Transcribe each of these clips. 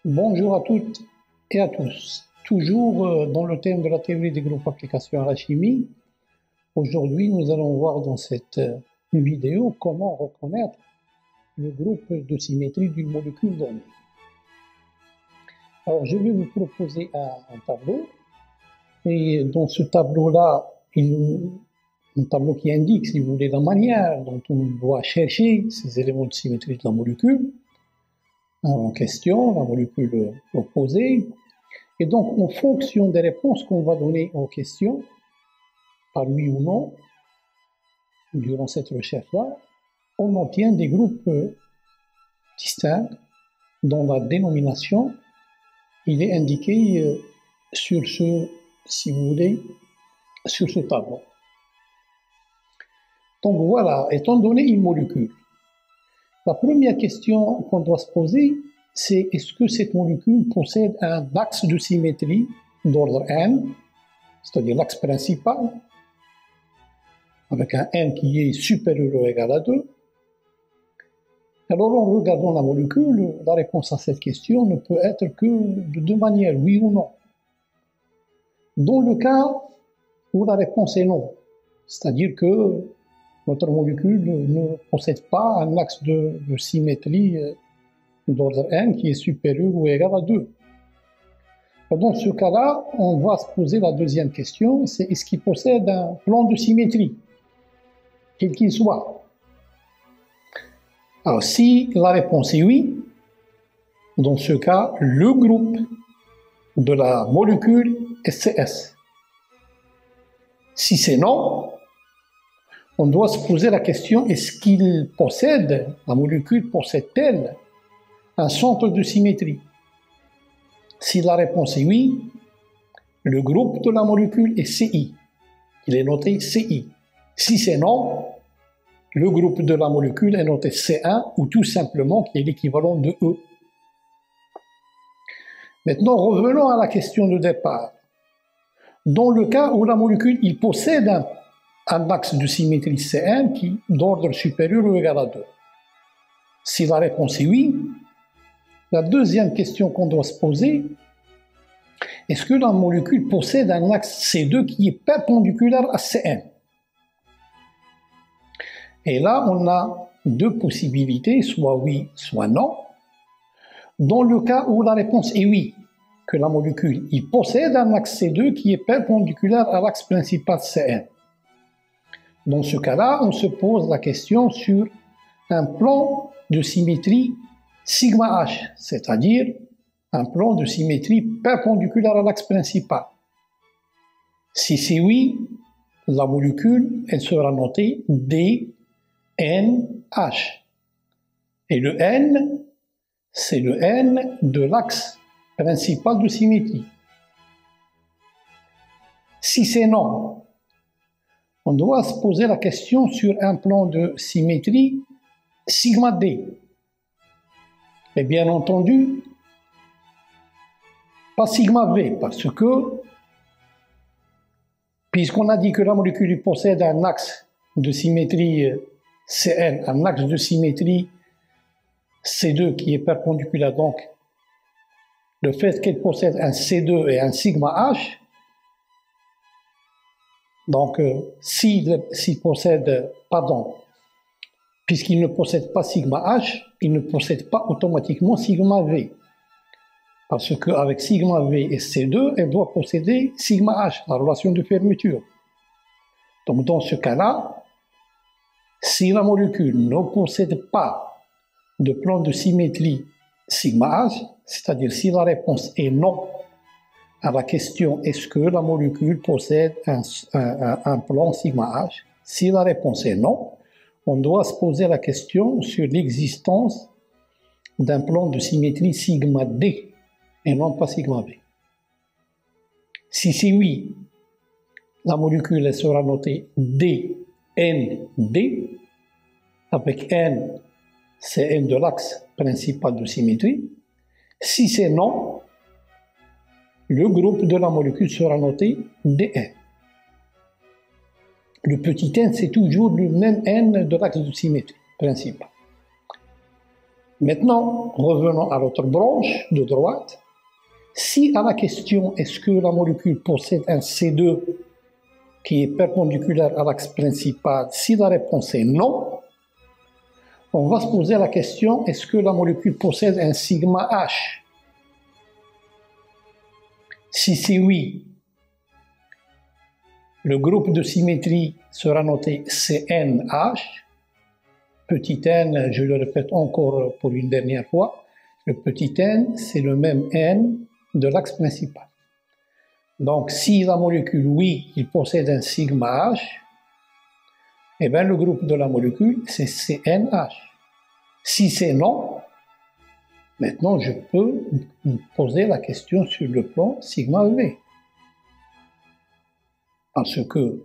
Bonjour à toutes et à tous. Toujours dans le thème de la théorie des groupes applications à la chimie, aujourd'hui nous allons voir dans cette vidéo comment reconnaître le groupe de symétrie d'une molécule donnée. Alors je vais vous proposer un tableau, et dans ce tableau-là, un tableau qui indique, si vous voulez, la manière dont on doit chercher ces éléments de symétrie de la molécule en question, la molécule opposée. Et donc, en fonction des réponses qu'on va donner aux questions, par oui ou non, durant cette recherche-là, on obtient des groupes distincts dont la dénomination, il est indiqué sur ce, si vous voulez, sur ce tableau. Donc voilà, étant donné une molécule, la première question qu'on doit se poser, c'est est-ce que cette molécule possède un axe de symétrie d'ordre n, c'est-à-dire l'axe principal, avec un n qui est supérieur ou égal à 2. Alors en regardant la molécule, la réponse à cette question ne peut être que de deux manières, oui ou non. Dans le cas où la réponse est non, c'est-à-dire que notre molécule ne possède pas un axe de symétrie d'ordre n qui est supérieur ou égal à 2. Dans ce cas-là, on va se poser la deuxième question, c'est est-ce qu'il possède un plan de symétrie, quel qu'il soit. Alors si la réponse est oui, dans ce cas, le groupe de la molécule est CS. Si c'est non, on doit se poser la question, est-ce qu'il possède, la molécule possède-t-elle un centre de symétrie? Si la réponse est oui, le groupe de la molécule est CI. Il est noté CI. Si c'est non, le groupe de la molécule est noté C1 ou tout simplement qui est l'équivalent de E. Maintenant, revenons à la question de départ. Dans le cas où la molécule il possède un axe de symétrie C1 qui d'ordre supérieur ou égal à 2. Si la réponse est oui, la deuxième question qu'on doit se poser, est-ce que la molécule possède un axe C2 qui est perpendiculaire à C1? Et là, on a deux possibilités, soit oui, soit non. Dans le cas où la réponse est oui, que la molécule il possède un axe C2 qui est perpendiculaire à l'axe principal C1. Dans ce cas-là, on se pose la question sur un plan de symétrie sigma H, c'est-à-dire un plan de symétrie perpendiculaire à l'axe principal. Si c'est oui, la molécule elle sera notée DNH. Et le N, c'est le N de l'axe principal de symétrie. Si c'est non, on doit se poser la question sur un plan de symétrie sigma D. Et bien entendu, pas sigma V, parce que, puisqu'on a dit que la molécule possède un axe de symétrie CN, un axe de symétrie C2 qui est perpendiculaire, donc le fait qu'elle possède un C2 et un sigma H, donc s'il possède, pardon, puisqu'il ne possède pas sigma H, il ne possède pas automatiquement sigma V. Parce qu'avec sigma V et C2, elle doit posséder sigma H, la relation de fermeture. Donc dans ce cas-là, si la molécule ne possède pas de plan de symétrie sigma H, c'est-à-dire si la réponse est non à la question est-ce que la molécule possède un plan sigma H, si la réponse est non, on doit se poser la question sur l'existence d'un plan de symétrie sigma D et non pas sigma V. Si c'est oui, la molécule elle sera notée DND, avec N, c'est N de l'axe principal de symétrie. Si c'est non, le groupe de la molécule sera noté Dn. Le petit n, c'est toujours le même n de l'axe de symétrie principal. Maintenant, revenons à l'autre branche de droite. Si à la question est-ce que la molécule possède un C2 qui est perpendiculaire à l'axe principal, si la réponse est non, on va se poser la question est-ce que la molécule possède un sigma H? Si c'est oui, le groupe de symétrie sera noté CNH. Petit n, je le répète encore pour une dernière fois, le petit n, c'est le même n de l'axe principal. Donc, si la molécule, oui, il possède un sigma H, eh bien, le groupe de la molécule, c'est CNH. Si c'est non, maintenant, je peux me poser la question sur le plan sigma V. Parce que,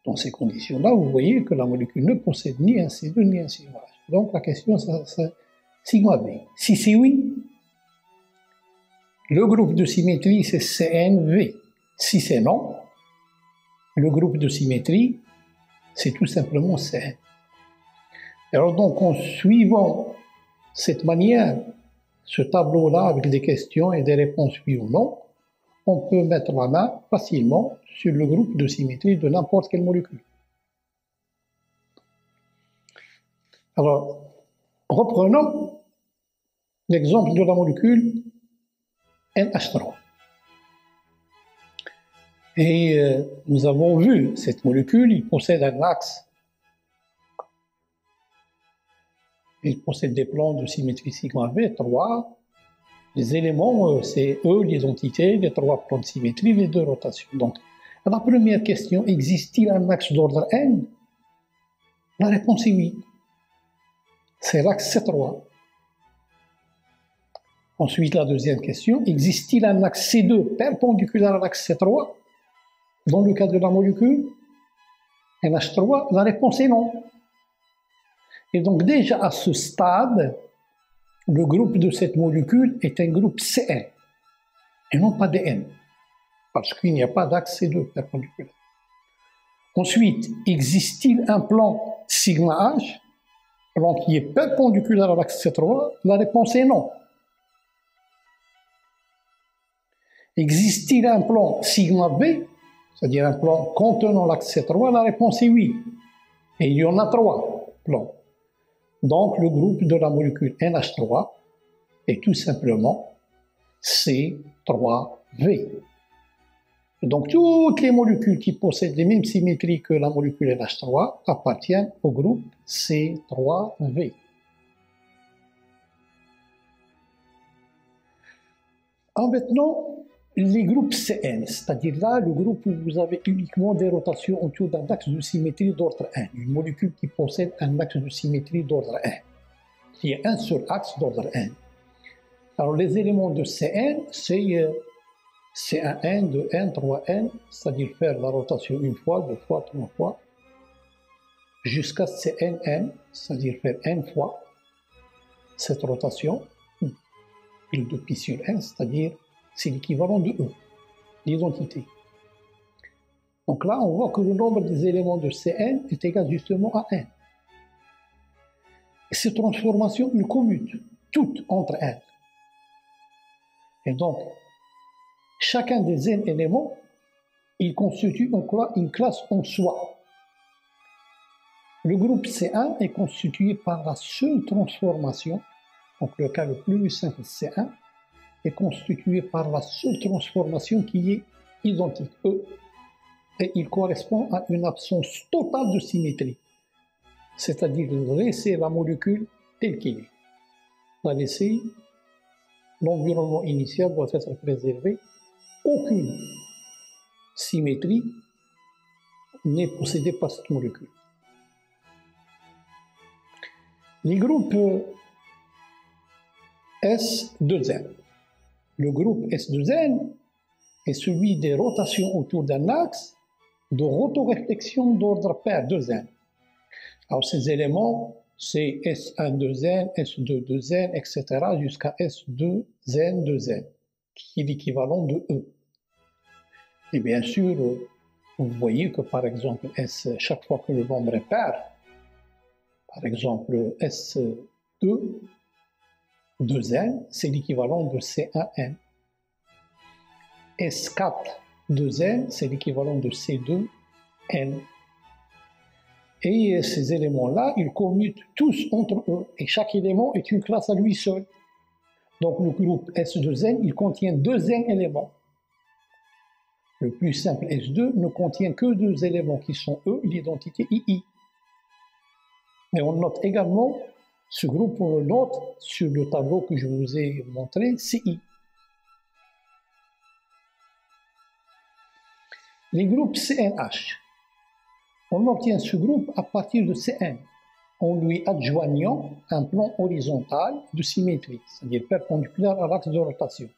dans ces conditions-là, vous voyez que la molécule ne possède ni un C2 ni un sigma H. Donc, la question, c'est sigma V. Si c'est oui, le groupe de symétrie, c'est CNV. Si c'est non, le groupe de symétrie, c'est tout simplement Cn. Alors donc, en suivant cette manière, ce tableau-là avec des questions et des réponses oui ou non, on peut mettre la main facilement sur le groupe de symétrie de n'importe quelle molécule. Alors, reprenons l'exemple de la molécule NH3. Et nous avons vu cette molécule, il possède un axe. Il possède des plans de symétrie sigma V, 3. Les éléments, c'est eux, les entités, les 3 plans de symétrie, les 2 rotations. Donc, la première question, existe-t-il un axe d'ordre n? La réponse est oui. C'est l'axe C3. Ensuite, la deuxième question, existe-t-il un axe C2 perpendiculaire à l'axe C3? Dans le cas de la molécule NH3, la réponse est non. Et donc déjà à ce stade, le groupe de cette molécule est un groupe Cn, et non pas Dn, parce qu'il n'y a pas d'axe C2 perpendiculaire. Ensuite, existe-t-il un plan sigma H, plan qui est perpendiculaire à l'axe C3? La réponse est non. Existe-t-il un plan sigma B, c'est-à-dire un plan contenant l'axe C3? La réponse est oui. Et il y en a 3 plans. Donc le groupe de la molécule NH3 est tout simplement C3V. Donc toutes les molécules qui possèdent les mêmes symétries que la molécule NH3 appartiennent au groupe C3V. Alors maintenant, les groupes CN, c'est-à-dire là, le groupe où vous avez uniquement des rotations autour d'un axe de symétrie d'ordre 1, une molécule qui possède un axe de symétrie d'ordre 1, qui est un seul axe d'ordre 1. Alors les éléments de Cn, c'est C1n, 2n, 3n, c'est-à-dire faire la rotation une fois, deux fois, trois fois, jusqu'à Cnn, c'est-à-dire faire n fois cette rotation, pile de pi sur n, c'est-à-dire c'est l'équivalent de E, l'identité. Donc là, on voit que le nombre des éléments de Cn est égal justement à n. Et ces transformations, ils commutent toutes entre n. Et donc, chacun des n éléments, il constitue une classe en soi. Le groupe C1 est constitué par la seule transformation, donc le cas le plus simple C1, est constitué par la seule transformation qui est identique, E, et il correspond à une absence totale de symétrie, c'est-à-dire de laisser la molécule telle qu'elle est. La laisser, l'environnement initial doit être préservé, aucune symétrie n'est possédée par cette molécule. Les groupes S2N. Le groupe S2N est celui des rotations autour d'un axe de rotoréflexion d'ordre pair 2N. Alors ces éléments, c'est S1 2N, S2 2N, etc. jusqu'à S2N 2N, qui est l'équivalent de E. Et bien sûr, vous voyez que par exemple, chaque fois que le nombre est pair, par exemple S2, 2N, c'est l'équivalent de C1N. S4, 2N, c'est l'équivalent de C2N. Et ces éléments-là, ils commutent tous entre eux, et chaque élément est une classe à lui seul. Donc le groupe S2N, il contient 2N éléments. Le plus simple S2 ne contient que 2 éléments qui sont eux, l'identité II. Et on note également ce groupe, on le note sur le tableau que je vous ai montré, CI. Les groupes CNH. On obtient ce groupe à partir de Cn, en lui adjoignant un plan horizontal de symétrie, c'est-à-dire perpendiculaire à l'axe de rotation.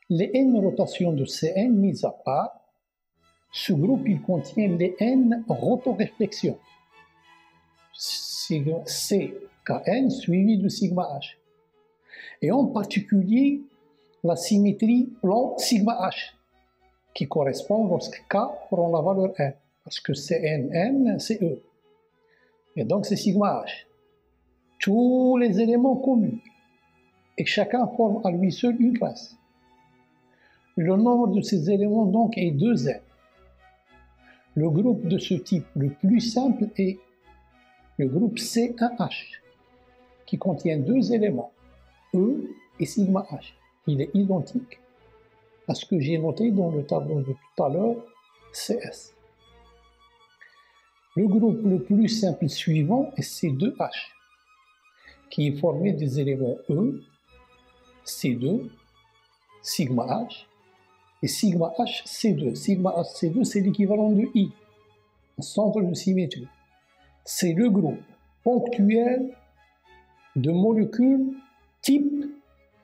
Les n rotations de Cn mises à part, ce groupe il contient les n rotoréflexions. CKN suivi de sigma h. Et en particulier, la symétrie plan sigma h, qui correspond lorsque K prend la valeur n, parce que CNN, c'est E. Et donc c'est sigma h. Tous les éléments communs, et chacun forme à lui seul une classe. Le nombre de ces éléments donc est 2n. Le groupe de ce type le plus simple est le groupe C1H, qui contient 2 éléments, E et sigma h. Il est identique à ce que j'ai noté dans le tableau de tout à l'heure, CS. Le groupe le plus simple suivant est C2H, qui est formé des éléments E, C2, sigma h, et sigma h, C2. Sigma h, C2, c'est l'équivalent de I, un centre de symétrie. C'est le groupe ponctuel de molécules type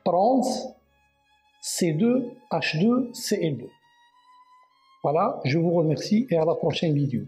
trans C2, H2, Cl2. Voilà, je vous remercie et à la prochaine vidéo.